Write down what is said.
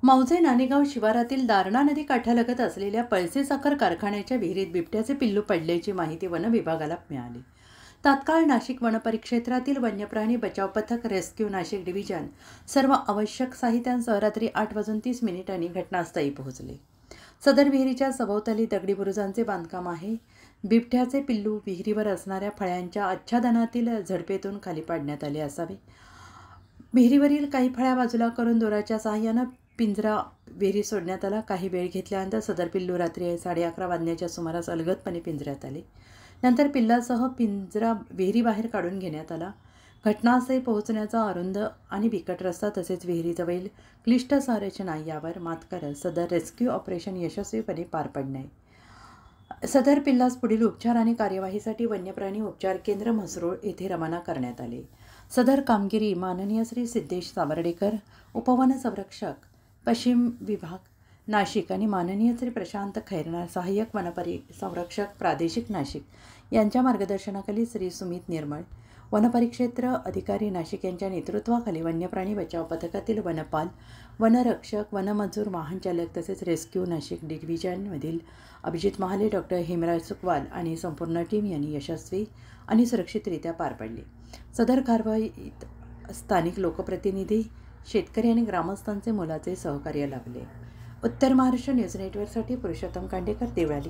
मौजे नाणेगाव शिवारातील दारणा नदी काठालगत असलेल्या पळसे साखर कारखान्याच्या विहिरीत बिबट्याचे पिल्लू पडल्याची माहिती वन विभागाला मिळाली. तात्काळ नाशिक वनपरिक्षेत्रातील वन्यप्राणी बचाव पथक, रेस्क्यू नाशिक डिव्हिजन सर्व आवश्यक साहित्यांसह रात्री 8:30 घटनास्थळी पोहोचले. सदर विहिरीच्या सभोवताली दगडी बुरुजांचे बांधकाम आहे. बिबट्याचे पिल्लू विहिरीवर असणाऱ्या फळ्यांच्या आच्छादनातील झडपेतून खाली पाडण्यात आले असावे. विहिरीवरील काही फळ्या बाजूला करून दोराच्या सहाय्यानं पिंजरा विहिरीत सोडण्यात आला. काही वेळ घेतल्यानंतर सदर पिल्लू रात्री 11:30 वाजण्याच्या सुमारास अलगदपणे पिंजऱ्यात आले. नंतर पिल्लासह पिंजरा विहिरीबाहेर काढून घेण्यात आला. घटनास्थळी पोहोचण्याचा अरुंद आणि बिकट रस्ता तसेच विहिरीजवळील क्लिष्ट संरचना यावर मात करत सदर रेस्क्यू ऑपरेशन यशस्वीपणे पार पडणे. सदर पिल्लास पुढील उपचार आणि कार्यवाहीसाठी वन्यप्राणी उपचार केंद्र म्हसरूळ येथे रवाना करण्यात आले. सदर कामगिरी माननीय श्री सिद्धेश सावर्डेकर, उपवन संरक्षक पश्चिम विभाग नाशिक आणि माननीय श्री प्रशांत खैरनार, सहाय्यक संरक्षक प्रादेशिक नाशिक यांच्या मार्गदर्शनाखाली श्री सुमित निर्मळ, वनपरिक्षेत्र अधिकारी नाशिक यांच्या नेतृत्वाखाली वन्यप्राणी बचाव पथकातील वनपाल, वनरक्षक, वनमजूर, वाहनचालक तसेच रेस्क्यू नाशिक डिव्हिजनमधील अभिजित महाले, डॉक्टर हेमराज सुकवाल आणि संपूर्ण टीम यांनी यशस्वी आणि सुरक्षितरित्या पार पाडली. सदर कारवाईत स्थानिक लोकप्रतिनिधी, शेतकरी आणि ग्रामस्थांचे मोलाचे सहकार्य लाभले. उत्तर महाराष्ट्र न्यूज नेटवर्कसाठी पुरुषोत्तम कांडेकर, देवळाली.